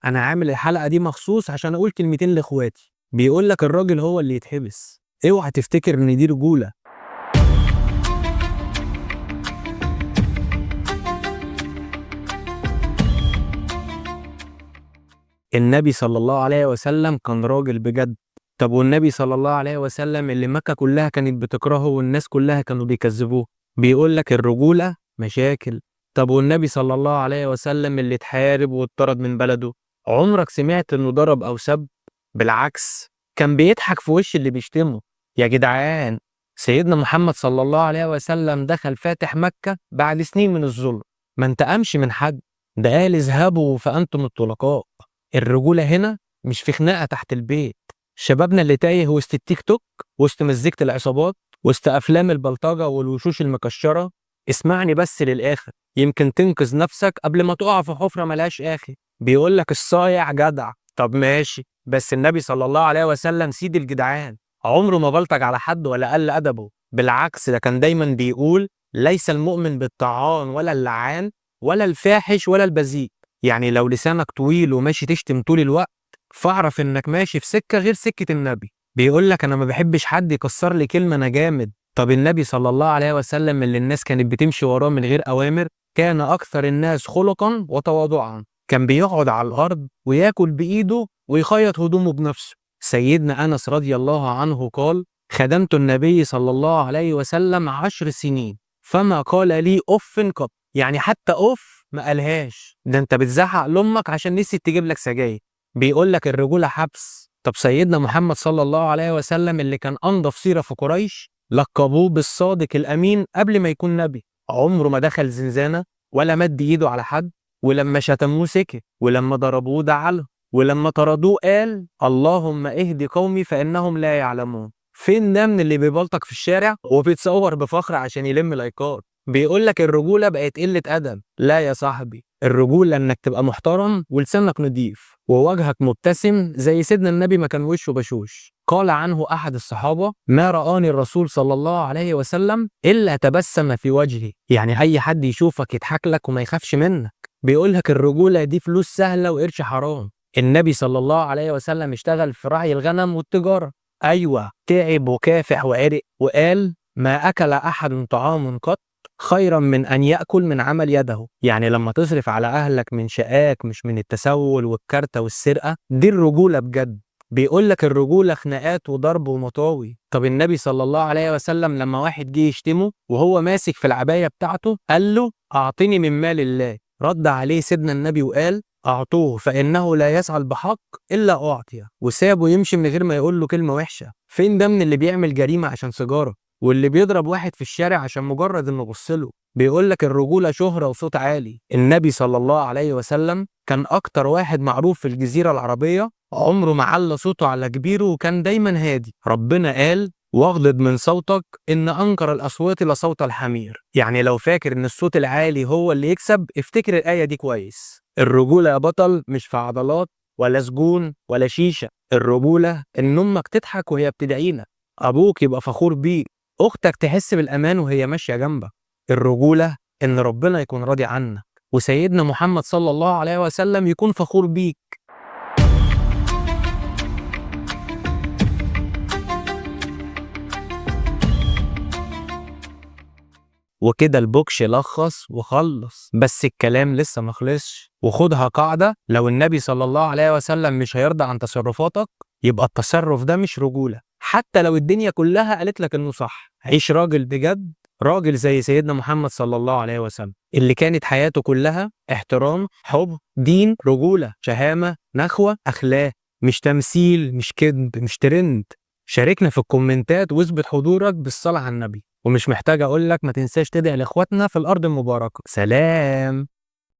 أنا عامل الحلقة دي مخصوص عشان أقول كلمتين لإخواتي. بيقول لك الراجل هو اللي يتحبس، اوعى تفتكر إن دي رجولة. النبي صلى الله عليه وسلم كان راجل بجد. طب والنبي صلى الله عليه وسلم اللي مكة كلها كانت بتكرهه والناس كلها كانوا بيكذبوه، بيقول لك الرجولة مشاكل. طب والنبي صلى الله عليه وسلم اللي اتحارب واتطرد من بلده، عمرك سمعت انه ضرب او سب؟ بالعكس، كان بيضحك في وش اللي بيشتمه. يا جدعان، سيدنا محمد صلى الله عليه وسلم دخل فاتح مكة بعد سنين من الظلم، ما انتقمش من حد، ده قال اذهبوا فأنتم الطلقاء. الرجولة هنا مش في خناقة تحت البيت. شبابنا اللي تايه وسط التيك توك، وسط مزيكة العصابات، وسط أفلام البلطجة والوشوش المكشرة، اسمعني بس للآخر يمكن تنقذ نفسك قبل ما تقع في حفرة ملهاش آخر. بيقولك الصايع جدع. طب ماشي، بس النبي صلى الله عليه وسلم سيد الجدعان، عمره ما بلطج على حد ولا قل أدبه. بالعكس، ده كان دايما بيقول ليس المؤمن بالطعان ولا اللعان ولا الفاحش ولا البذيء. يعني لو لسانك طويل وماشي تشتم طول الوقت، فاعرف انك ماشي في سكة غير سكة النبي. بيقول لك انا ما بحبش حد يكسر لي كلمة انا جامد. طب النبي صلى الله عليه وسلم اللي الناس كانت بتمشي وراه من غير اوامر، كان اكثر الناس خلقا وتواضعا. كان بيقعد على الارض وياكل بايده ويخيط هدومه بنفسه. سيدنا انس رضي الله عنه قال: خدمت النبي صلى الله عليه وسلم 10 سنين فما قال لي اف قط. يعني حتى اوف ما قالهاش، ده انت بتزعق لامك عشان نسيت تجيب لك سجاير. بيقول لك الرجوله حبس. طب سيدنا محمد صلى الله عليه وسلم اللي كان انضف سيره في قريش، لقبوه بالصادق الامين قبل ما يكون نبي. عمره ما دخل زنزانه ولا مد ايده على حد، ولما شتموه سكت، ولما ضربوه دعا له، ولما طردوه قال اللهم اهد قومي فانهم لا يعلمون. فين ده من اللي بيبلطك في الشارع وبيتصور بفخر عشان يلم لايكات؟ بيقول لك الرجولة بقت قلة أدب. لا يا صاحبي، الرجولة إنك تبقى محترم ولسانك نضيف ووجهك مبتسم زي سيدنا النبي ما كان وشه بشوش. قال عنه أحد الصحابة: ما رآني الرسول صلى الله عليه وسلم إلا تبسم في وجهه. يعني أي حد يشوفك يضحك لك وما يخافش منك. بيقول لك الرجولة دي فلوس سهلة وقرش حرام. النبي صلى الله عليه وسلم اشتغل في رعي الغنم والتجارة. أيوة، تعب وكافح وعرق، وقال: ما أكل أحد طعام قط خيرا من أن يأكل من عمل يده. يعني لما تصرف على أهلك من شقاك مش من التسول والكارتة والسرقة، دي الرجولة بجد. بيقول لك الرجولة خناقات وضرب ومطاوي. طب النبي صلى الله عليه وسلم لما واحد جه يشتمه وهو ماسك في العباية بتاعته، قال له: أعطني من مال الله. رد عليه سيدنا النبي وقال: أعطوه فإنه لا يسأل بحق إلا أعطيه. وسابه يمشي من غير ما يقول له كلمة وحشة. فين ده من اللي بيعمل جريمة عشان سيجارة، واللي بيضرب واحد في الشارع عشان مجرد انه بصله؟ بيقول لك الرجولة شهرة وصوت عالي. النبي صلى الله عليه وسلم كان أكتر واحد معروف في الجزيرة العربية، عمره ما على صوته على كبيره وكان دايما هادي. ربنا قال: واغضض من صوتك إن أنكر الأصوات لصوت الحمير. يعني لو فاكر إن الصوت العالي هو اللي يكسب، افتكر الآية دي كويس. الرجولة يا بطل مش في عضلات ولا سجون ولا شيشة. الرجولة إن أمك تضحك وهي بتدعينا، أبوك يبقى فخور بيك، أختك تحس بالأمان وهي ماشية جنبك. الرجولة إن ربنا يكون راضي عنك، وسيدنا محمد صلى الله عليه وسلم يكون فخور بيك. وكده البوكش لخص وخلص، بس الكلام لسه مخلصش. وخدها قاعدة: لو النبي صلى الله عليه وسلم مش هيرضى عن تصرفاتك، يبقى التصرف ده مش رجولة. حتى لو الدنيا كلها قالت لك انه صح، عيش راجل بجد، راجل زي سيدنا محمد صلى الله عليه وسلم اللي كانت حياته كلها احترام، حب، دين، رجولة، شهامة، نخوة، أخلاق. مش تمثيل، مش كذب، مش ترند. شاركنا في الكومنتات واثبت حضورك بالصلاة على النبي. ومش محتاج اقول لك ما تنساش تدعي لاخواتنا في الارض المباركه. سلام.